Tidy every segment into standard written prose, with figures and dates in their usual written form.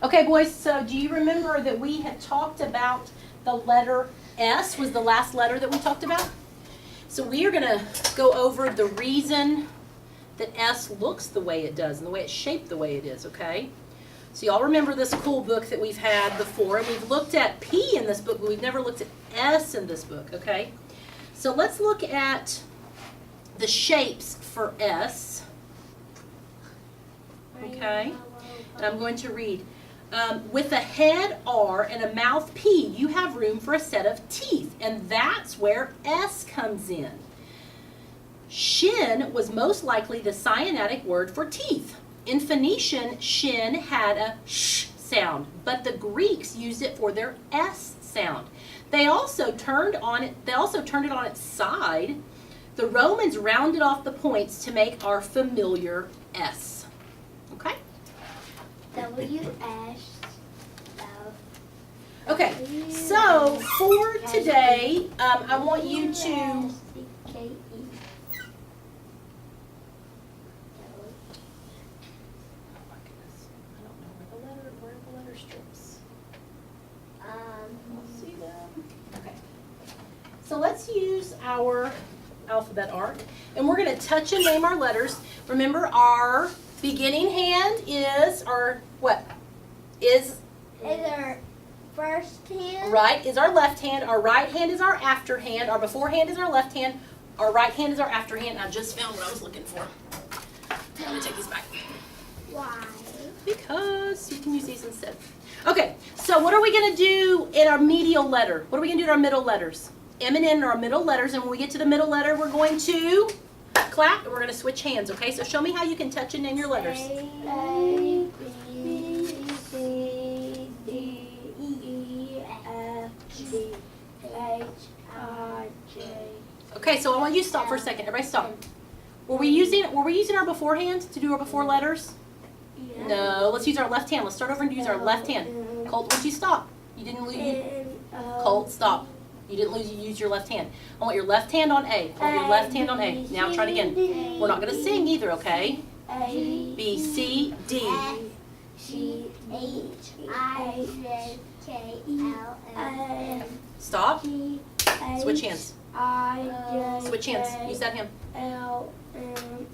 Okay, boys, so do you remember that we had talked about the letter S was the last letter that we talked about? So we are going to go over the reason that S looks the way it does and the way it's shaped the way it is, okay? So y'all remember this cool book that we've had before, and we've looked at P in this book, but we've never looked at S in this book, okay? So let's look at the shapes for S, okay? And I'm going to read. With a head R and a mouth P, you have room for a set of teeth, and that's where S comes in. Shin was most likely the Sinaitic word for teeth. In Phoenician, shin had a sh sound, but the Greeks used it for their S sound. They also turned it on its side. The Romans rounded off the points to make our familiar S. Okay? W-S. Okay, so for today, I want you to, oh my goodness, I don't know where the letter strips. We'll see them. Okay, so let's use our alphabet arc, and we're going to touch and name our letters. Remember, our beginning hand is our, what? Is our first hand. Right is our left hand. Our right hand is our after hand. Our before hand is our left hand. Our right hand is our after hand. I just found what I was looking for. Let me take these back. Why? Because you can use these instead. Okay, so what are we going to do in our medial letter? What are we going to do in our middle letters? M and N are our middle letters, and when we get to the middle letter, we're going to clap, and we're going to switch hands, okay? So show me how you can touch and name your letters. A, B, C, D, E, F, G, H, I, J. Okay, so I want you to stop for a second. Everybody stop. Were we using our beforehand to do our before letters? Yeah. No, let's use our left hand. Let's start over and use our left hand. Colt, would you stop? You didn't lose. Colt, stop. You didn't lose. You used your left hand. I want your left hand on A. I want your left hand on A. Now try it again. We're not going to sing either, okay? A, B, C, D. F, G, H, I, J, K, L, M, Stop. P, Switch hands. I, J, Switch hands. Use that hand. L, M,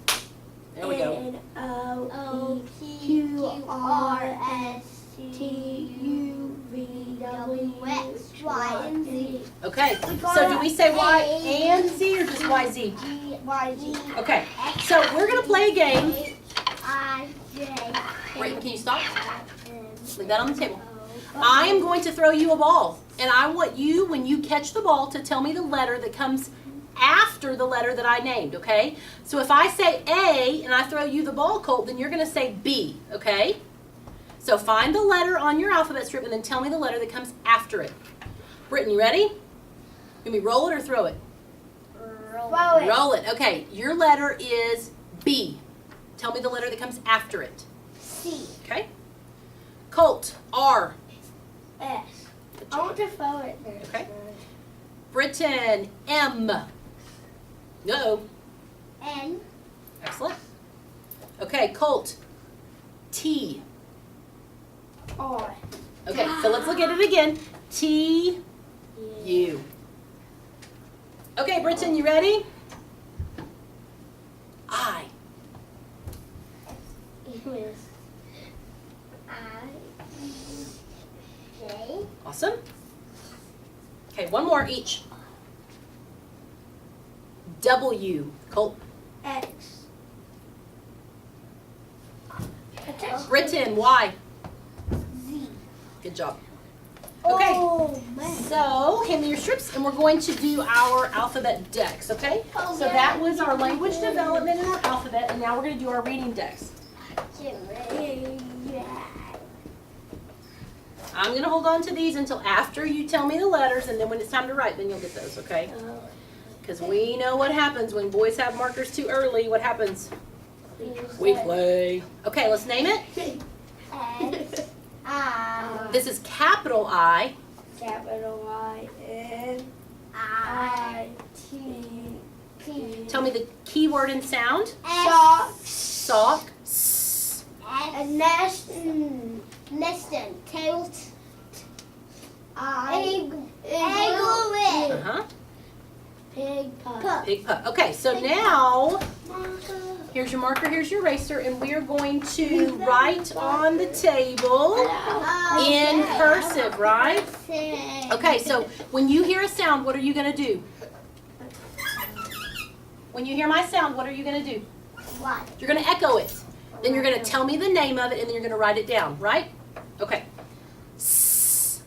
There we go. N, O, P, Q, R, S, T, U, V, W, X, Y, and Z. Okay. So do we say Y and Z or just Y, Z? G, Y, Z. Okay. So we're going to play a game. H, I, J, Wait, can you stop? M, Leave that on the table. O. I am going to throw you a ball, and I want you, when you catch the ball, to tell me the letter that comes after the letter that I named, okay? So if I say A and I throw you the ball, Colt, then you're going to say B, okay? So find the letter on your alphabet strip and then tell me the letter that comes after it. Britton, you ready? Can we roll it or throw it? Throw it. Roll it. Okay, your letter is B. Tell me the letter that comes after it. C, Okay? Colt, R. S. Good I job. want to throw it there. Okay. Britton, M. No. N, Excellent. Okay, Colt, T. R. Okay, so let's look at it again. T, U. Okay, Britton, you ready? I. Is I, J, Awesome. Okay, one more each. W. Colt. X. Britton, Y. Z. Good job. Okay. Oh, man. So, hand me your strips, and we're going to do our alphabet decks, okay? Oh, So yeah. that was our language development and our alphabet, and now we're going to do our reading decks. I'm going to hold on to these until after you tell me the letters, and then when it's time to write, then you'll get those, okay? Because we know what happens when boys have markers too early. What happens? We play. Okay, let's name it. X, I, This is capital I. capital I, N, I, T, P. Tell me the keyword and sound. Sock. Sock. S. A nest. Listen, tails. Egg. Uh-huh. Pig pup. Pig pup. Okay, so now, here's your marker, here's your eraser, and we are going to write on the table in cursive, right? Okay, so when you hear a sound, what are you going to do? When you hear my sound, what are you going to do? What? You're going to echo it. Then you're going to tell me the name of it, and then you're going to write it down, right? Okay. S.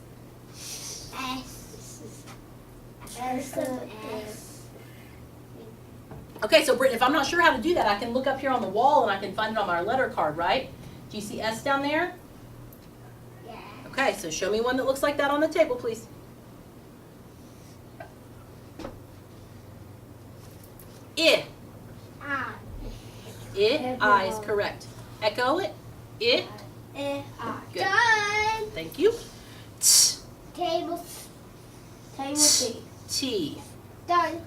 Okay, so Brittany, if I'm not sure how to do that, I can look up here on the wall and I can find it on my letter card, right? Do you see S down there? Yeah. Okay, so show me one that looks like that on the table, please. I. I is correct. Echo it. I. Good. Done. Thank you. T. Table. T. T. Done.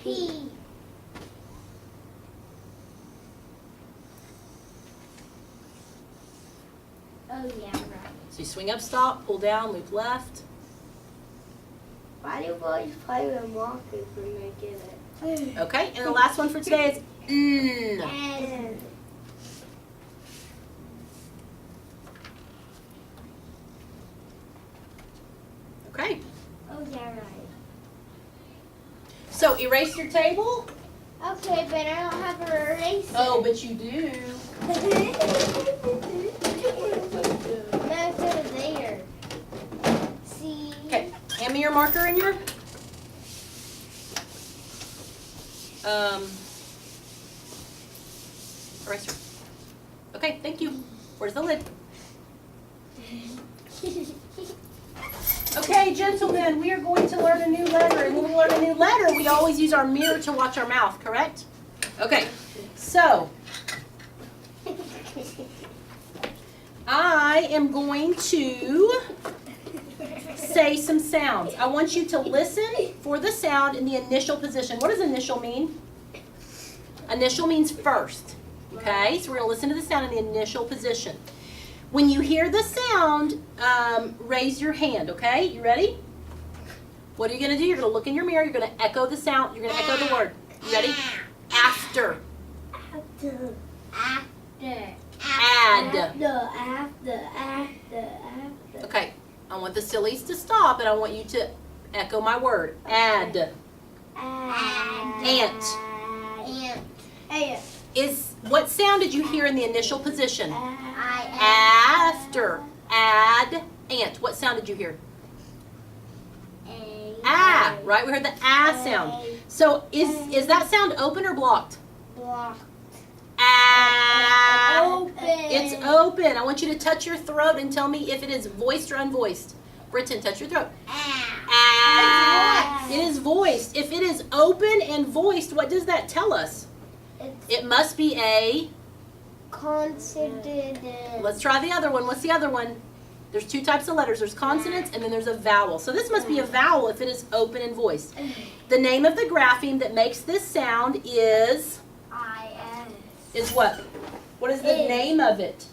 P. Oh yeah, right. So you swing up, stop, pull down, loop left. Why do boys play with markers when they get it? Okay, and the last one for today is N. And Okay, oh yeah, right. so erase your table. Okay, but I don't have a eraser. Oh, but you do. No, it's over there. See? Okay, hand me your marker and your eraser. Okay, thank you. Where's the lid? Okay, gentlemen, we are going to learn a new letter. And when we learn a new letter, we always use our mirror to watch our mouth, correct? Okay, so I am going to say some sounds. I want you to listen for the sound in the initial position. What does initial mean? Initial means first. Okay, so we're going to listen to the sound in the initial position. When you hear the sound, raise your hand, okay? You ready? What are you going to do? You're going to look in your mirror. You're going to echo the sound. You're going to echo the word. You ready? After. After. Add. After. Okay, I want the sillies to stop, and I want you to echo my word. Add. Ant. Ant. What sound did you hear in the initial position? After. Add. Ant. What sound did you hear? Ah, right? We heard the ah sound. So is that sound open or blocked? Blocked. Ah. Open. It's open. I want you to touch your throat and tell me if it is voiced or unvoiced. Britton, touch your throat. Ah. It is voiced. If it is open and voiced, what does that tell us? It must be a... Consonant. Let's try the other one. What's the other one? There's two types of letters. There's consonants and then there's a vowel. So this must be a vowel if it is open and voiced. The name of the grapheme that makes this sound is... Is what? What is the name of it?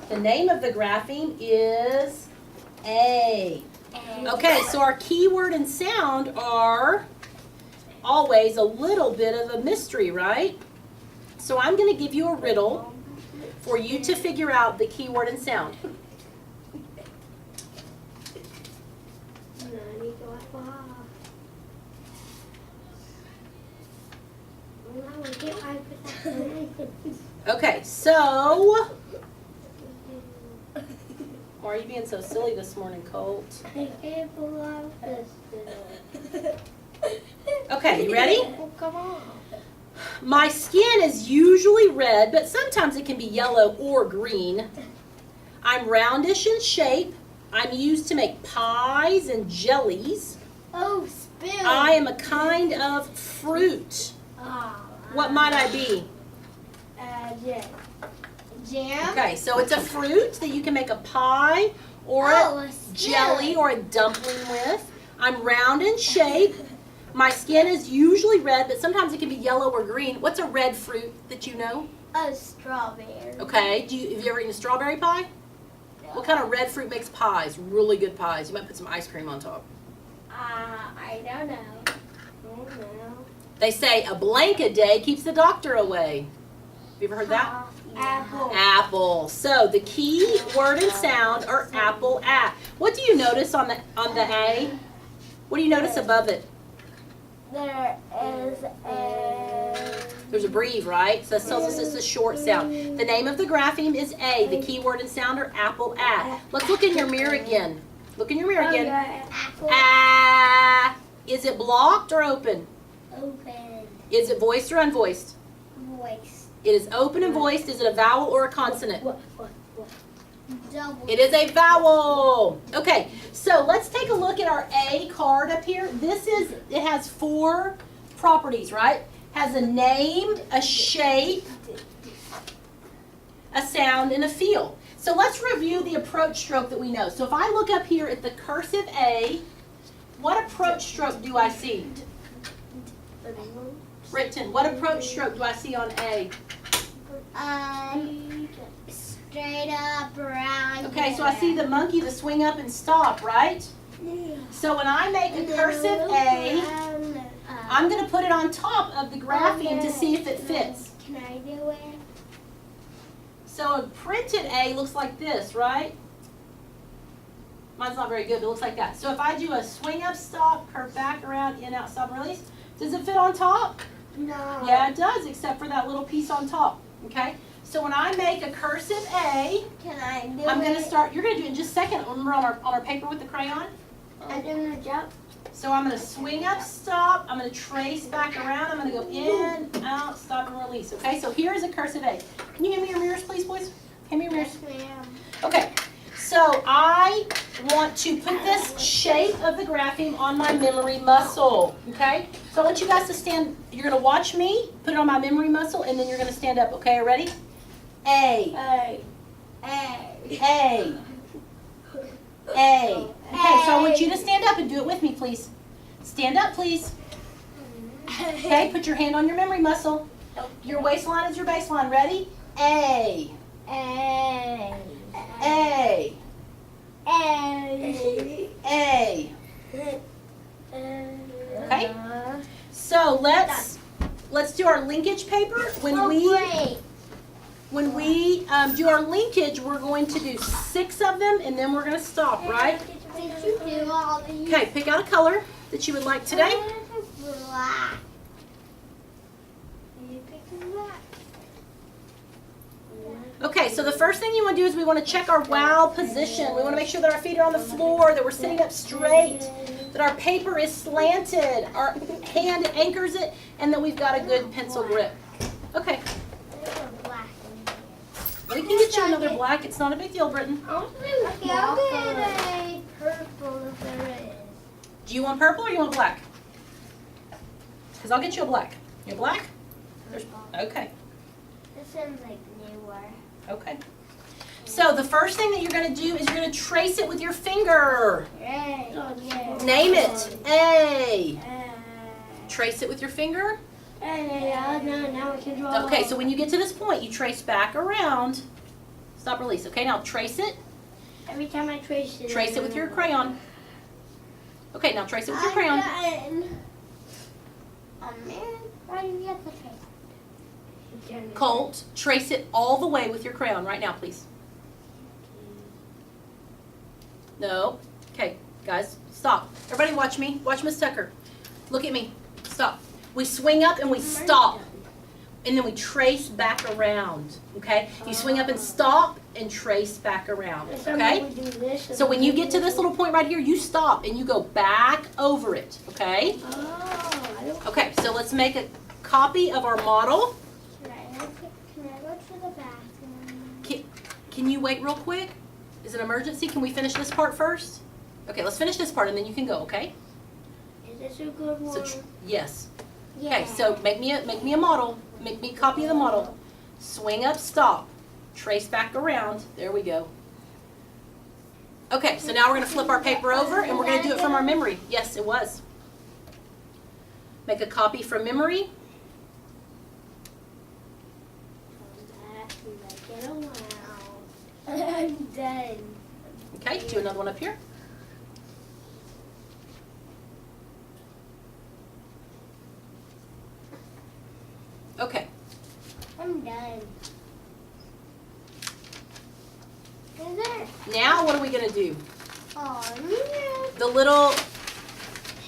The name of the grapheme is A. Okay, so our keyword and sound are always a little bit of a mystery, right? So I'm going to give you a riddle for you to figure out the keyword and sound. Okay, so... Why are you being so silly this morning, Colt? I can't believe this. Okay, you ready? Oh, come on. My skin is usually red, but sometimes it can be yellow or green. I'm roundish in shape. I'm used to make pies and jellies. Oh, spill. I am a kind of fruit. What might I be? Jam. Jam? Okay, so it's a fruit that you can make a pie or Oh, a a jelly or a dumpling with. I'm round in shape. My skin is usually red, but sometimes it can be yellow or green. What's a red fruit that you know? A strawberry. Okay. Have you ever eaten a strawberry pie? What kind of red fruit makes pies? Really good pies. You might put some ice cream on top. I don't know. They say a blank a day keeps the doctor away. Have you ever heard that? Apple. Apple. So the key word and sound are apple, at. What do you notice on the A? What do you notice above it? There is a. There's a breathe, right? So that tells us it's a short sound. The name of the grapheme is A. The key word and sound are apple, at. Let's look in your mirror again. Look in your mirror again. Apple. Ah. Is it blocked or open? Open. Is it voiced or unvoiced? Voice. It is open and voiced. Is it a vowel or a consonant? What? Double. It is a vowel. Okay, so let's take a look at our A card up here. It has 4 properties, right? Has a name, a shape, a sound, and a feel. So let's review the approach stroke that we know. So if I look up here at the cursive A, what approach stroke do I see? Britton, what approach stroke do I see on A? Straight up around. Okay, so I see the monkey, the swing up and stop, right? So when I make a cursive A, I'm going to put it on top of the grapheme to see if it fits. Can I do it? So a printed A looks like this, right? Mine's not very good, but it looks like that. So if I do a swing up, stop, curve back around, in, out, stop, and release, does it fit on top? No. Yeah, it does, except for that little piece on top, okay? So when I make a cursive A, Can I do I'm going to it? start, you're going to do it in just a second. Remember on our paper with the crayon? I'm gonna jump. So I'm going to swing up, stop, I'm going to trace back around, I'm going to go in, out, stop, and release, okay? So here is a cursive A. Can you hand me your mirrors, please, boys? Hand me your mirrors. Yes, ma'am. Okay, so I want to put this shape of the grapheme on my memory muscle, okay? So I want you guys to stand, you're going to watch me, put it on my memory muscle, and then you're going to stand up, okay? Ready? A, A. A, A. Okay, so I want you to stand up and do it with me, please. Stand up, please. Okay, put your hand on your memory muscle. Your waistline is your baseline. Ready? A, A. A, A. A. Okay? So let's do our linkage paper. When we do our linkage, we're going to do 6 of them, and then we're going to stop, right? Did you do all these? Okay, pick out a color that you would like today. Black. You pick black. Okay, so the first thing you want to do is we want to check our wow position. We want to make sure that our feet are on the floor, that we're sitting up straight, that our paper is slanted, our hand anchors it, and that we've got a good pencil grip. Okay, There's a black in we can get you another black. It's not a big deal, Britton. here. Okay, I'll get a purple if there is. Do you want purple or you want black? Because I'll get you a black. You a black? Okay, This sounds like newer. okay. So the first thing that you're going to do is you're going to trace it with your finger. Yay. Name it. A. Trace it with your finger. Now we can draw. Okay, so when you get to this point, you trace back around. Stop, release. Okay, now trace it. Every time I trace it. Trace it with your crayon. Okay, now trace it with your crayon. Oh man, why do you have to trace it? Colt, trace it all the way with your crayon right now, please. No. Okay, guys, stop. Everybody watch me. Watch Miss Tucker. Look at me. Stop. We swing up and we stop. And then we trace back around. Okay? You swing up and stop and trace back around. Okay? So when you get to this little point right here, you stop and you go back over it. Okay? Okay, so let's make a copy of our model. Can I go to the bathroom? Can you wait real quick? Is it an emergency? Can we finish this part first? Okay, let's finish this part and then you can go, okay? Is this a good one? So yes. Yeah. Okay, so make me a model. Make me a copy of the model. Swing up, stop. Trace back around. There we go. Okay, so now we're going to flip our paper over and we're going to do it from our memory. Yes, it was. Make a copy from memory. I'm done. Okay, do another one up here. Okay, I'm done. Is it? now what are we going to do? Oh, no. The little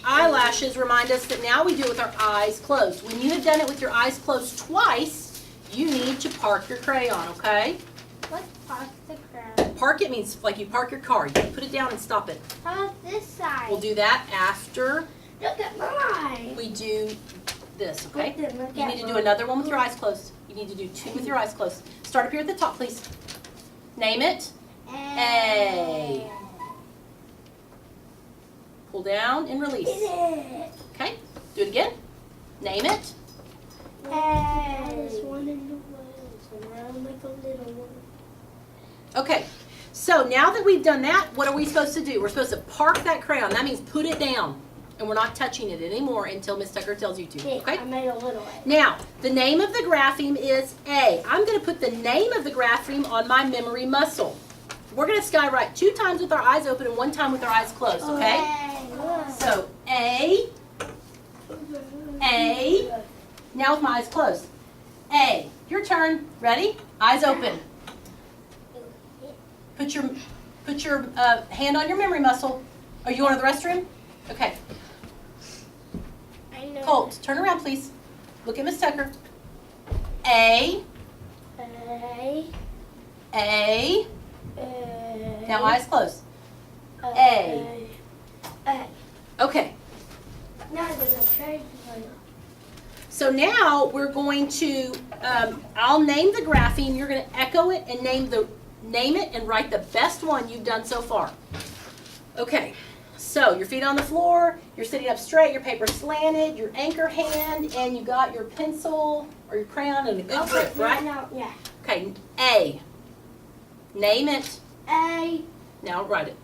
eyelashes remind us that now we do it with our eyes closed. When you have done it with your eyes closed twice, you need to park your crayon, okay? Let's park the crowd. Park it means like you park your car. You put it down and stop it. How about this side? We'll do that after Look at mine. we do this, okay? Look You at need to do mine. another one with your eyes closed. You need to do 2 with your eyes closed. Start up here at the top, please. Name it. A. Pull down and release. Okay, do it again. Name it. There's one in the woods, and around like a little one. Okay, so now that we've done that, what are we supposed to do? We're supposed to park that crayon. That means put it down. And we're not touching it anymore until Miss Tucker tells you to, okay? I made a little one. Now, the name of the grapheme is A. I'm going to put the name of the grapheme on my memory muscle. We're going to skywrite 2 times with our eyes open and 1 time with our eyes closed, okay? So, A, now with my eyes closed. A, your turn. Ready? Eyes open. Put your hand on your memory muscle. Are you going to the restroom? Okay. I know. Colt, turn around, please. Look at Miss Tucker. A. Now eyes closed. A. Okay. Now I'm gonna try one. So now we're going to, I'll name the grapheme. You're going to echo it and name it and write the best one you've done so far. Okay. So your feet on the floor, you're sitting up straight, your paper slanted, your anchor hand, and you got your pencil or your crayon and a good grip, right? No, yeah. Okay, A. Name it. A. Now write it.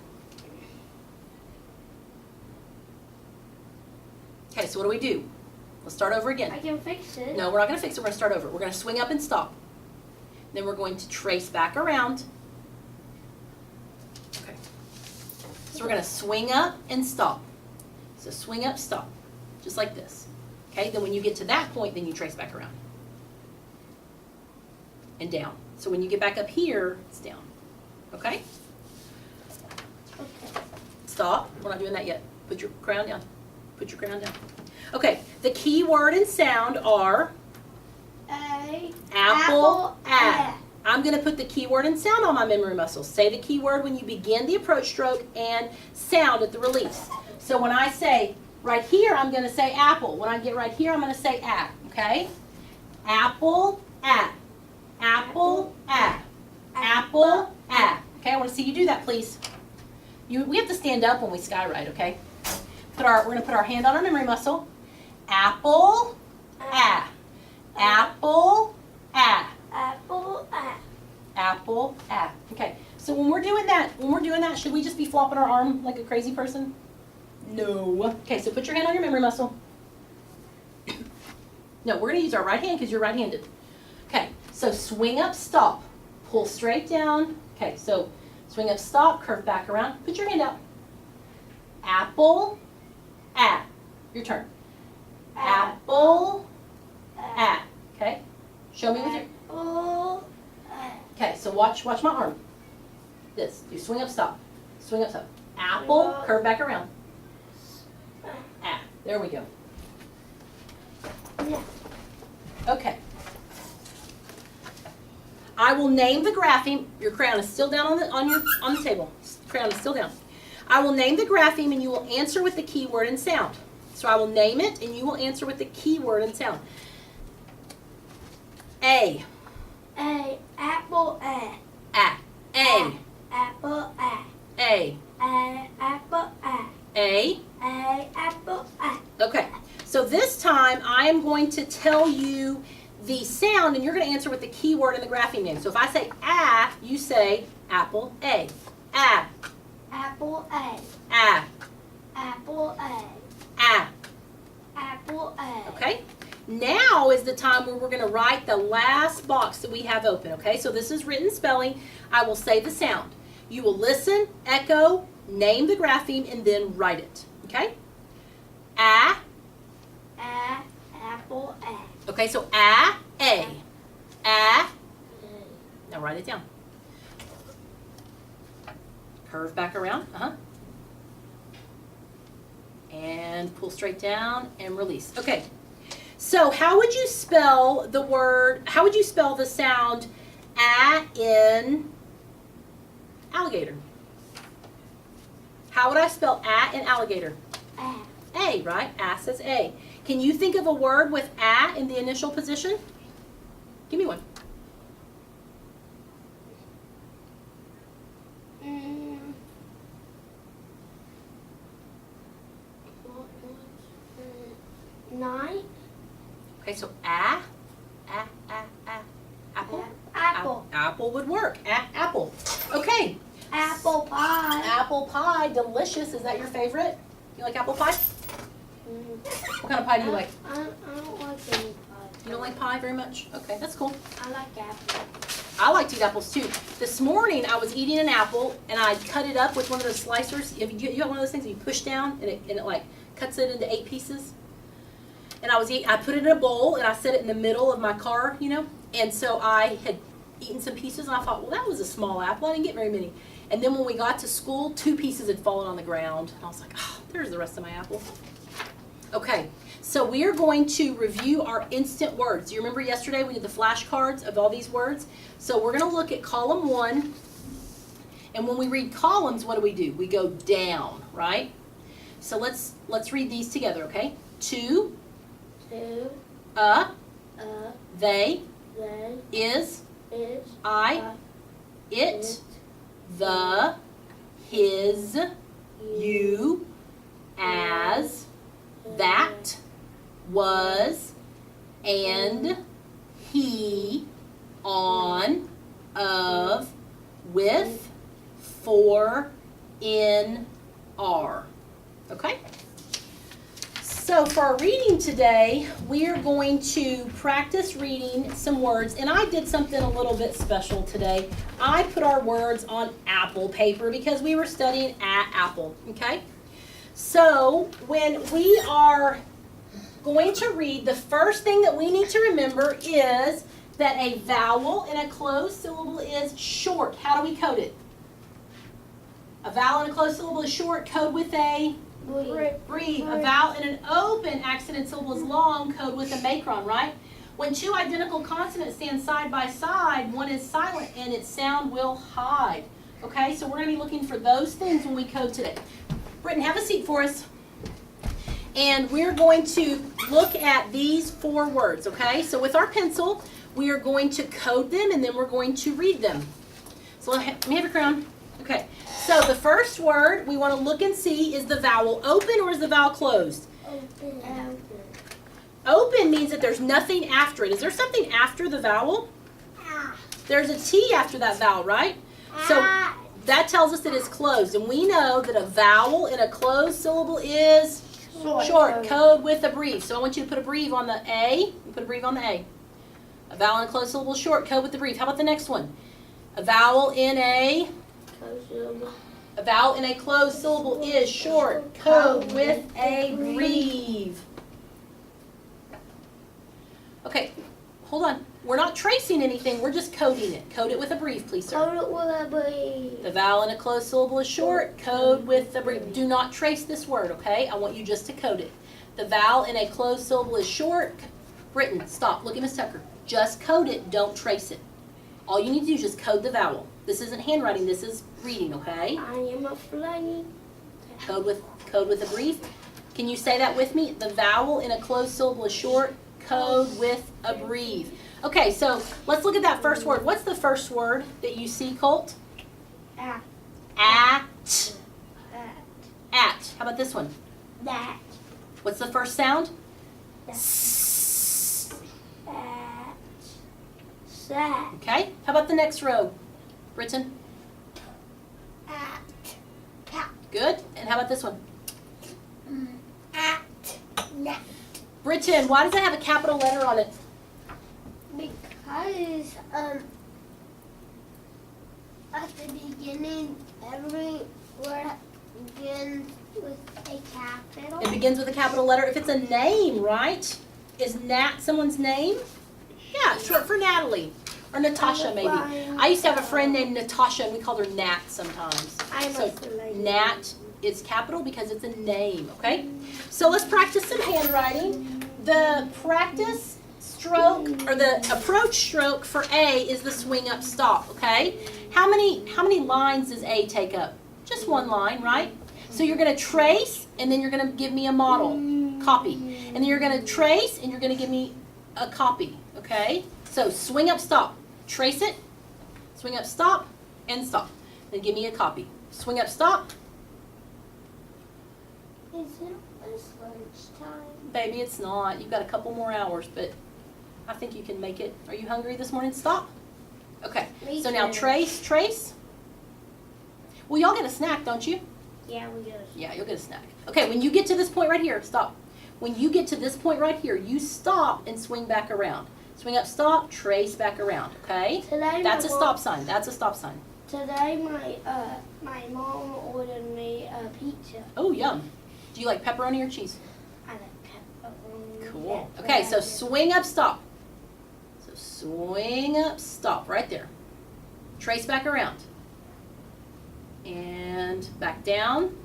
Okay, so what do we do? Let's start over again. I can fix it. No, we're not going to fix it. We're going to start over. We're going to swing up and stop. Then we're going to trace back around. Okay. So we're going to swing up and stop. So swing up, stop. Just like this. Okay, then when you get to that point, then you trace back around. And down. So when you get back up here, it's down. Okay? Okay. Stop. We're not doing that yet. Put your crayon down. Put your crayon down. Okay, the key word and sound are A. apple, a. I'm going to put the keyword and sound on my memory muscles. Say the keyword when you begin the approach stroke and sound at the release. So when I say right here, I'm going to say apple. When I get right here, I'm going to say a. Okay? Apple, a. Apple, a. Apple, a. Okay, I want to see you do that, please. We have to stand up when we skywrite, okay? We're going to put our hand on our memory muscle. Apple, a. Apple, a. Apple, A. Apple, a. Okay. So when we're doing that, should we just be flopping our arm like a crazy person? No. Okay, so put your hand on your memory muscle. No, we're going to use our right hand because you're right-handed. Okay, so swing up, stop. Pull straight down. Okay, so swing up, stop, curve back around. Put your hand out. Apple, a. Your turn. Apple, a. Okay. Show me with your... Apple, A. Okay, so watch my arm. This. You swing up, stop. Swing up, stop. Apple, curve back around. Ah, there we go. Yeah. Okay. I will name the grapheme. Your crayon is still down on the table. Crayon is still down. I will name the grapheme and you will answer with the keyword and sound. So I will name it and you will answer with the keyword and sound. A. A. Apple, A. A. A. Apple, A. A. A. Apple, A. A. A. Apple, A. Okay. So this time I am going to tell you the sound and you're going to answer with the keyword in the grapheme name. So if I say a, you say apple, A. A. Apple, A. A. Apple, A. A. Apple A. Okay? Now is the time where we're going to write the last box that we have open, okay? So this is written spelling. I will say the sound. You will listen, echo, name the grapheme, and then write it, okay? Apple A. Okay, so A. Now write it down. Curve back around, and pull straight down and release. Okay, so how would you spell the sound A in alligator? How would I spell A in alligator? A, right? A says A. Can you think of a word with A in the initial position? Give me one. Night. Okay, so A. Apple? Apple. Apple would work. Apple. Okay. Apple pie. Apple pie, delicious. Is that your favorite? You like apple pie? What kind of pie do you like? I don't like any pie. You don't like pie very much? Okay, that's cool. I like apple. I like to eat apples too. This morning I was eating an apple and I cut it up with one of those slicers. You got one of those things that you push down and it like cuts it into 8 pieces. And I put it in a bowl and I set it in the middle of my car, you know. And so I had eaten some pieces and I thought, well, that was a small apple. I didn't get very many. And then when we got to school, 2 pieces had fallen on the ground. And I was like, oh, there's the rest of my apple. Okay, so we are going to review our instant words. Do you remember yesterday we did the flashcards of all these words? So we're going to look at column 1. And when we read columns, what do? We go down, right? So let's read these together, okay? To, they, is, I, it, the, his, you, as, that, was, and, he, on, of, with, for, in, are. Okay? So for our reading today, we are going to practice reading some words, and I did something a little bit special today. I put our words on apple paper because we were studying apple, okay? So when we are going to read, the first thing that we need to remember is that a vowel in a closed syllable is short. How do we code it? A vowel in a closed syllable is short. Code with a breathe. A vowel in an open accented syllable is long. Code with a macron, right? When 2 identical consonants stand side by side, one is silent and its sound will hide. Okay, so we're going to be looking for those things when we code today. Britton, have a seat for us. And we're going to look at these 4 words, okay? So with our pencil, we are going to code them and then we're going to read them. So let me have your crown. Okay, so the first word we want to look and see, is the vowel open or is the vowel closed? Open. Open means that there's nothing after it. Is there something after the vowel? There's a T after that vowel, right? So that tells us that it's closed. And we know that a vowel in a closed syllable is short. Code with a breathe. So I want you to put a breathe on the A. Put a breathe on the A. A vowel in a closed syllable is short. Code with the breathe. How about the next one? A vowel in a closed syllable is short. Code with a breathe. Okay, hold on. We're not tracing anything. We're just coding it. Code it with a breathe, please, sir. Code it with a breathe. The vowel in a closed syllable is short. Code with the breathe. Do not trace this word, okay? I want you just to code it. The vowel in a closed syllable is short. Britton, stop. Look at Miss Tucker. Just code it. Don't trace it. All you need to do is just code the vowel. This isn't handwriting. This is reading, okay? I am a flying. Code with a breathe. Can you say that with me? The vowel in a closed syllable is short. Code with a breathe. Okay, so let's look at that first word. What's the first word that you see, Colt? At. At. At. How about this one? That. What's the first sound? That. S. Sat. Okay. How about the next row? Britton? At. Cat. Good. And how about this one? At. Net. Britton, why does it have a capital letter on it? Because at the beginning, every word begins with a capital. It begins with a capital letter. If it's a name, right? Is Nat someone's name? Yeah, short for Natalie. Or Natasha, maybe. I used to have a friend named Natasha, and we called her Nat sometimes. So Nat is capital because it's a name, okay? So let's practice some handwriting. The practice stroke, or the approach stroke for A is the swing up stop, okay? How many lines does A take up? Just one line, right? So you're going to trace, and then you're going to give me a model, copy. And then you're going to trace, and you're going to give me a copy, okay? So swing up, stop. Trace it, swing up, stop, and stop. Then give me a copy. Swing up, stop. Is it almost lunchtime? Baby, it's not. You've got a couple more hours, but I think you can make it. Are you hungry this morning? Stop. Okay, Me so now too. trace. Well, y'all get a snack, don't you? Yeah, we do. Yeah, you'll get a snack. Okay, when you get to this point right here, stop. When you get to this point right here, you stop and swing back around. Swing up, stop, trace back around, okay? Today, That's a stop sign. That's a stop sign. Today, my mom ordered me a pizza. Oh, yum. Do you like pepperoni or cheese? I like pepperoni. Cool. Okay, so swing up, stop. So swing up, stop, right there. Trace back around. And back down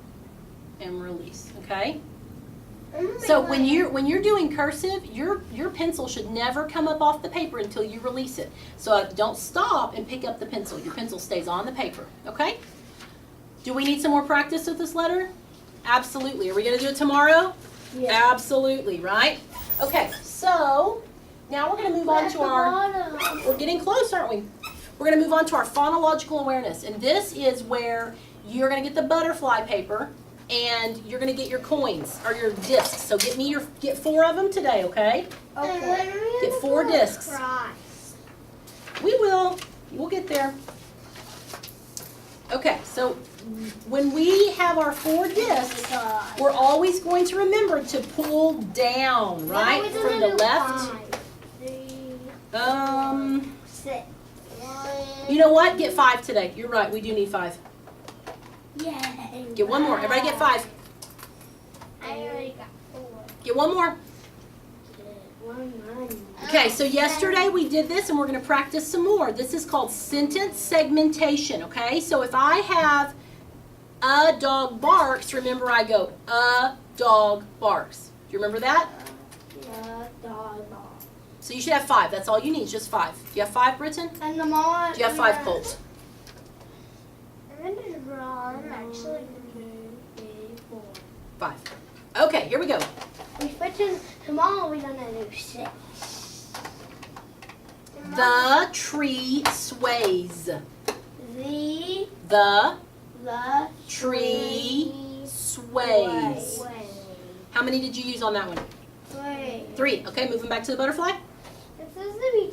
and release, okay? So when you're doing cursive, your pencil should never come up off the paper until you release it. So don't stop and pick up the pencil. Your pencil stays on the paper, okay? Do we need some more practice with this letter? Absolutely. Are we going to do it tomorrow? Yeah. Absolutely, right? Okay, so now we're going to move on to we're getting close, aren't we? We're going to move on to our phonological awareness. And this is where you're going to get the butterfly paper and you're going to get your coins or your discs. So get 4 of them today, okay? Okay. Get 4 discs. We will. We'll get there. Okay, so when we have our 4 discs, we're always going to remember to pull down, right? From the left. 6. You know what? Get 5 today. You're right. We do need 5. Yay. Get 1 more. Everybody get 5. I already got 4. Get 1 more. Okay, so yesterday we did this and we're going to practice some more. This is called sentence segmentation, okay? So if I have a dog barks, remember I go, a dog barks. Do you remember that? So you should have 5. That's all you need, just 5. Do you have 5, Britton? And the mom. Do you have 5, Colt? I'm going to draw. I'm actually 5. Okay, here we go. We switch in tomorrow. We're gonna do 6. The tree sways. The tree sways. How many did you use on that one? 3. Okay, moving back to the butterfly. It's supposed to be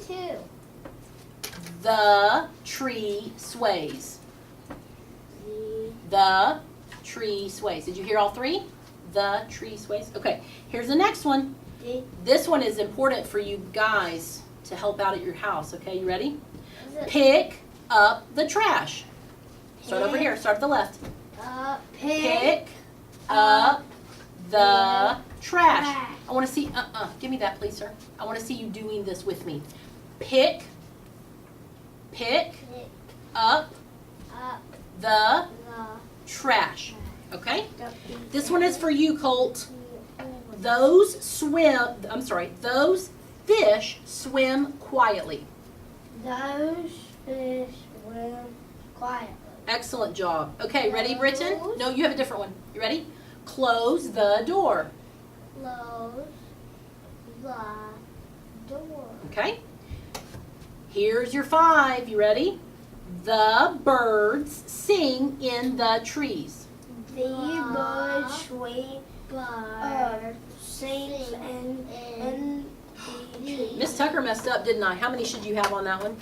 2. The tree sways. The tree sways. Did you hear all 3? The tree sways. Okay, here's the next one. This one is important for you guys to help out at your house. Okay, you ready? Pick up the trash. Start over here. Start at the left. Pick up the trash. I want to see, give me that please, sir. I want to see you doing this with me. Pick up the trash. Okay? This one is for you, Colt. Those fish swim quietly. Those fish swim quietly. Excellent job. Okay, ready, Britton? No, you have a different one. You ready? Close the door. Close the door. Okay? Here's your 5. You ready? The birds sing in the trees. The birds sing in the trees. Miss Tucker messed up, didn't I? How many should you have on that one?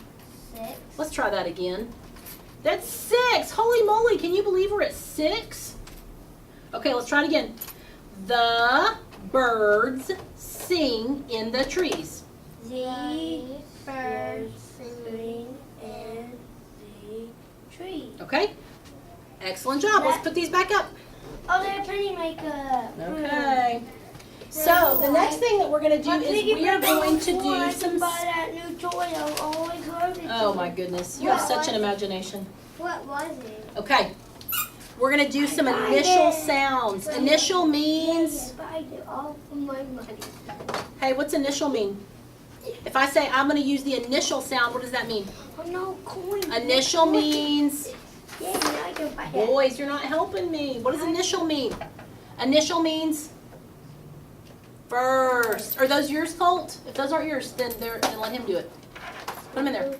6. Let's try that again. That's 6. Holy moly, can you believe we're at 6? Okay, let's try it again. The birds sing sing in the trees? The birds sing in the tree. Okay. Excellent job. Let's put these back up. Oh, they're penny makeup. Okay. So the next thing that we're going to do is we are going to do some. Buy that new toy. I always wanted to. Oh my goodness, you have such an imagination. What was it? Okay. We're going to do some initial sounds. Initial means. I get all of my money. Hey, what's initial mean? If I say I'm going to use the initial sound, what does that mean? Oh no, coins. Initial means. Yeah, now I can buy that. Boys, you're not helping me. What does initial mean? Initial means first. Are those yours, Colt? If those aren't yours, then let him do it. Put them in there.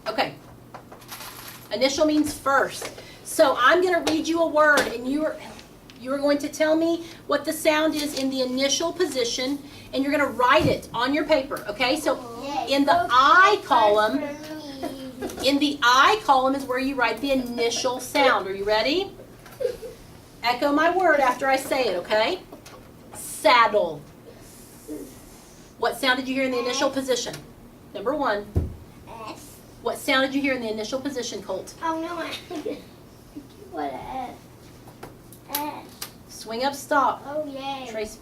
Okay. Initial means first. So I'm going to read you a word, and you are going to tell me what the sound is in the initial position, and you're going to write it on your paper. Okay? So in the I column. In the I column is where you write the initial sound. Are you ready? Echo my word after I say it, okay? Saddle. What sound did you hear in the initial position? Number 1. S. What sound did you hear in the initial position, Colt? Oh no, what a S. S. Swing up, stop. Oh yay. Trace.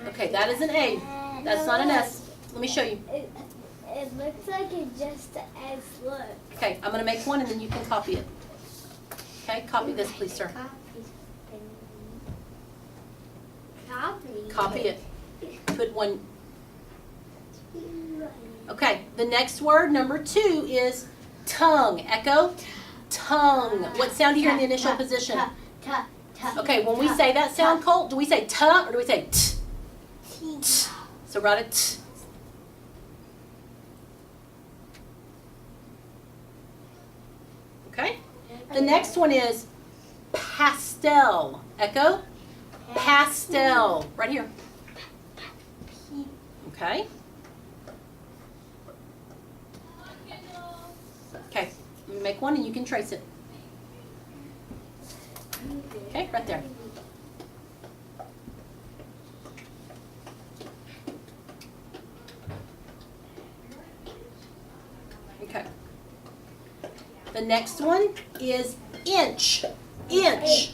Okay, that is an A. That's not an S. Let me show you. It looks like it's just an S. Look. Okay, I'm going to make one and then you can copy it. Okay, copy this, please, sir. Copy it. Put one. Okay, the next word, number 2, is tongue. Echo. Tongue. What sound do you hear in the initial position? Okay, when we say that sound, Colt, do we say t or do we say t? T. So write a t. Okay? The next one is pastel. Echo. Pastel. Right here. Okay. Okay. Let me make one and you can trace it. Okay, right there. Okay. The next one is inch. Inch.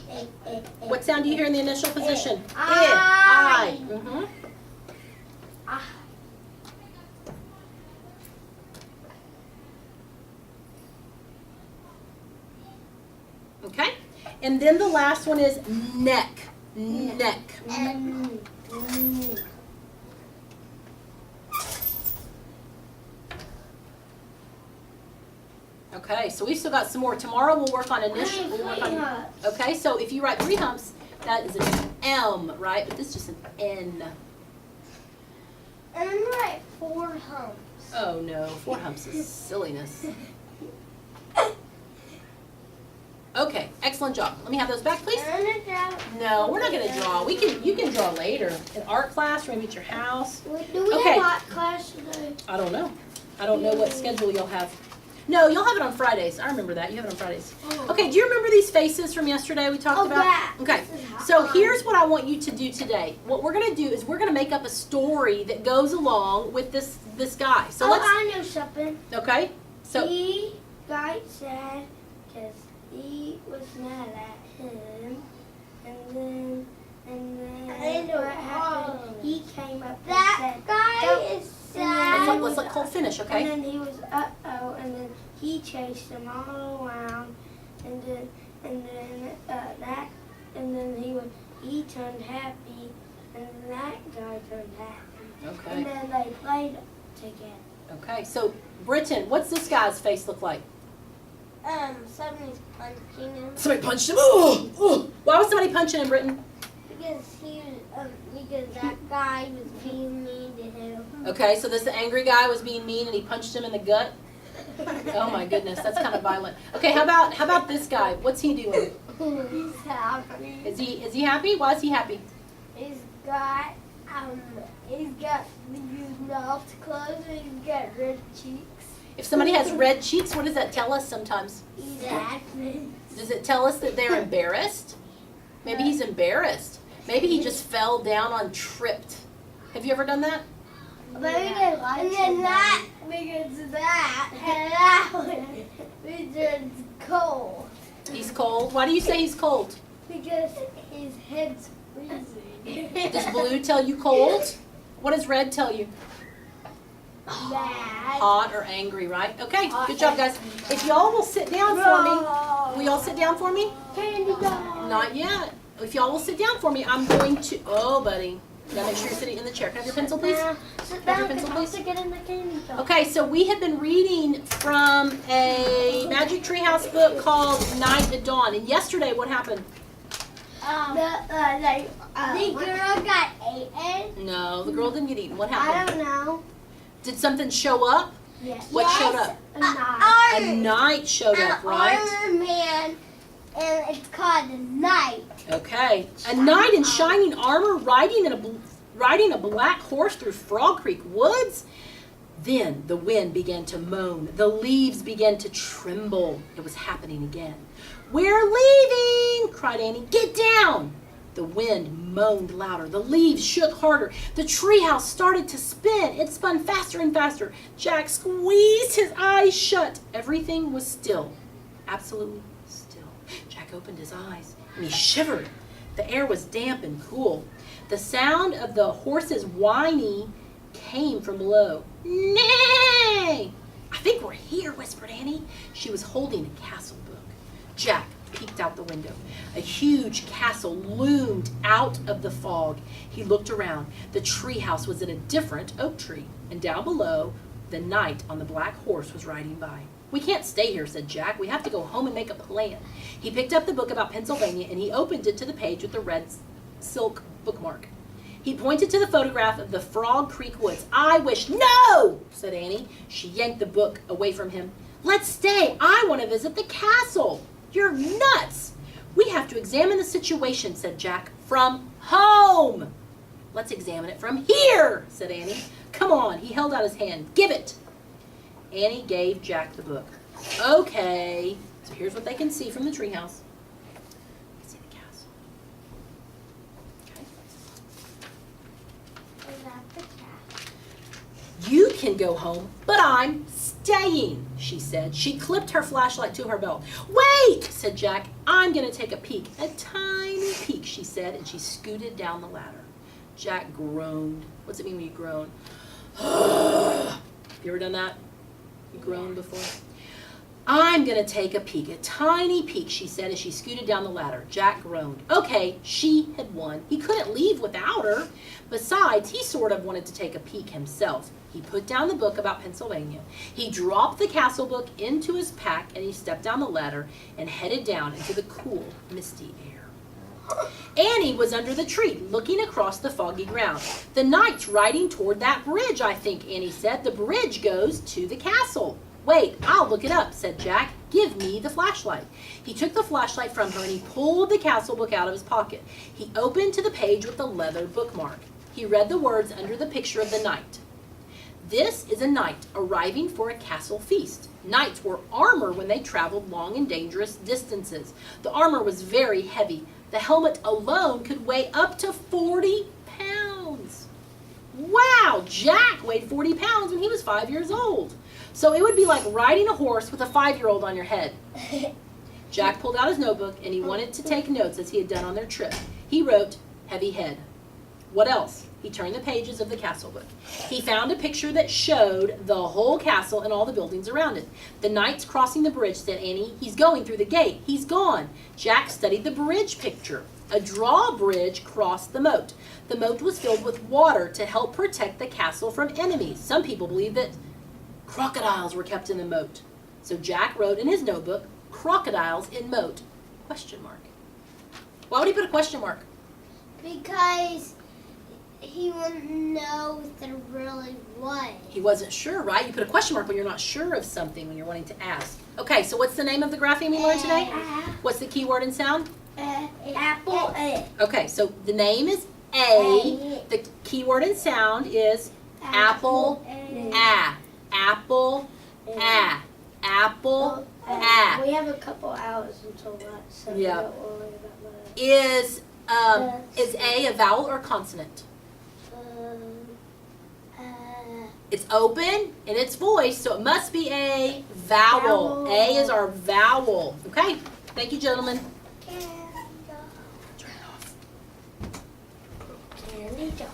What sound do you hear in the initial position? I. Mm-hmm. Okay. And then the last one is neck. Neck. Okay, so we've still got some more. Tomorrow we'll work on initial. Okay, so if you write 3 humps, that is an M, right? But this is just an N. And I'm gonna write 4 humps. Oh no, 4 humps is silliness. Okay, excellent job. Let me have those back, please. No, we're not going to draw. You can draw later in art class or maybe at your house. Do we Okay. have art class today? I don't know. I don't know what schedule you'll have. No, you'll have it on Fridays. I remember that. You have it on Fridays. Okay, do you remember these faces from yesterday we talked about? Yeah. Okay, so here's what I want you to do today. What we're going to do is we're going to make up a story that goes along with this guy. So let's. I know something. Okay, so. He got sad because he was mad at him, and then what happened? He came up and said, "Guy is sad." Let's let Cole finish, okay? And then he was and then he chased him all around, and then he turned happy, and that guy turned happy, Okay. and then they played together. Okay, so Britton, what's this guy's face look like? Somebody's punching him Somebody punched him. Oh, oh. Why was somebody punching him, Britton? because that guy was being mean to him. Okay, so this angry guy was being mean and he punched him in the gut. Oh my goodness, that's kind of violent. Okay, how about this guy? What's he doing? He's happy. Is he happy? Why is he happy? He's got these mouth closed and he's got red cheeks. If somebody has red cheeks, what does that tell us sometimes? Exactly. Does it tell us that they're embarrassed? Maybe he's embarrassed. Maybe he just fell down on tripped. Have you ever done that? And then that because that and that one because cold. He's cold. Why do you say he's cold? Because his head's freezing. Does blue tell you cold? What does red tell you? Bad. Hot or angry, right? Okay, good job, guys. If y'all will sit down for me, will y'all sit down for me? Candy dog. Not yet. If y'all will sit down for me, I'm going to. Oh, buddy. You gotta make sure you're sitting in the chair. Can I have your pencil, please? Sit Have your down, pencil, because please? to get in the candy dog. Okay, so we have been reading from a Magic Treehouse book called Night at Dawn. And yesterday, what happened? The girl got eaten. No, the girl didn't get eaten. What I happened? don't know. Did something show up? Yes. What showed up? A knife. A knight showed up, right? Iron Man, and it's called a knight. Okay. A knight in shining armor riding a black horse through Frog Creek woods? Then the wind began to moan. The leaves began to tremble. It was happening again. "We're leaving!" cried Annie. "Get down!" The wind moaned louder. The leaves shook harder. The treehouse started to spin. It spun faster and faster. Jack squeezed his eyes shut. Everything was still. Absolutely still. Jack opened his eyes and he shivered. The air was damp and cool. The sound of the horse's whining came from below. "Nay! I think we're here," whispered Annie. She was holding a castle book. Jack peeked out the window. A huge castle loomed out of the fog. He looked around. The treehouse was in a different oak tree, and down below, the knight on the black horse was riding by. "We can't stay here," said Jack. "We have to go home and make a plan." He picked up the book about Pennsylvania, and he opened it to the page with the red silk bookmark. He pointed to the photograph of the Frog Creek woods. "I wish—" "No!" said Annie. She yanked the book away from him. "Let's stay. I want to visit the castle." "You're nuts." "We have to examine the situation," said Jack, "from home." "Let's examine it from here," said Annie. "Come on." He held out his hand. "Give it." Annie gave Jack the book. Okay, so here's what they can see from the treehouse. You can see the castle. Okay. Is that the cat? "You can go home, but I'm staying," she said. She clipped her flashlight to her belt. "Wait," said Jack. "I'm going to take a peek." "A tiny peek," she said, and she scooted down the ladder. Jack groaned. What's it mean when you groan? You ever done that? You groaned before? "I'm going to take a peek, a tiny peek," she said as she scooted down the ladder. Jack groaned. Okay, she had won. He couldn't leave without her. Besides, he sort of wanted to take a peek himself. He put down the book about Pennsylvania. He dropped the castle book into his pack, and he stepped down the ladder and headed down into the cool, misty air. Annie was under the tree, looking across the foggy ground. "The knight's riding toward that bridge, I think," Annie said. "The bridge goes to the castle." "Wait, I'll look it up," said Jack. "Give me the flashlight." He took the flashlight from her and he pulled the castle book out of his pocket. He opened to the page with the leather bookmark. He read the words under the picture of the knight. "This is a knight arriving for a castle feast. Knights wore armor when they traveled long and dangerous distances. The armor was very heavy. The helmet alone could weigh up to 40 pounds. Wow, Jack weighed 40 pounds when he was 5 years old. So it would be like riding a horse with a 5-year-old on your head. Jack pulled out his notebook and he wanted to take notes as he had done on their trip. He wrote, "Heavy head." What else? He turned the pages of the castle book. He found a picture that showed the whole castle and all the buildings around it. "The knight's crossing the bridge," said Annie. "He's going through the gate. He's gone." Jack studied the bridge picture. A drawbridge crossed the moat. The moat was filled with water to help protect the castle from enemies. Some people believe that crocodiles were kept in the moat. So Jack wrote in his notebook, "Crocodiles in moat?" Question mark. Why would he put a question mark? Because he wouldn't know if there really was. He wasn't sure, right? You put a question mark when you're not sure of something, when you're wanting to ask. Okay, so what's the name of the grapheme we learned today? What's the key word and sound? Apple A. Okay, so the name is A. The key word and sound is apple. A. Apple A. Apple. Oh, we have a couple hours until lunch, so Yeah. we don't worry about that. Is A a vowel or consonant? It's open and it's voiced, so it must be a vowel. Vowel. A is our vowel. Okay. Thank you, gentlemen. Candy jar.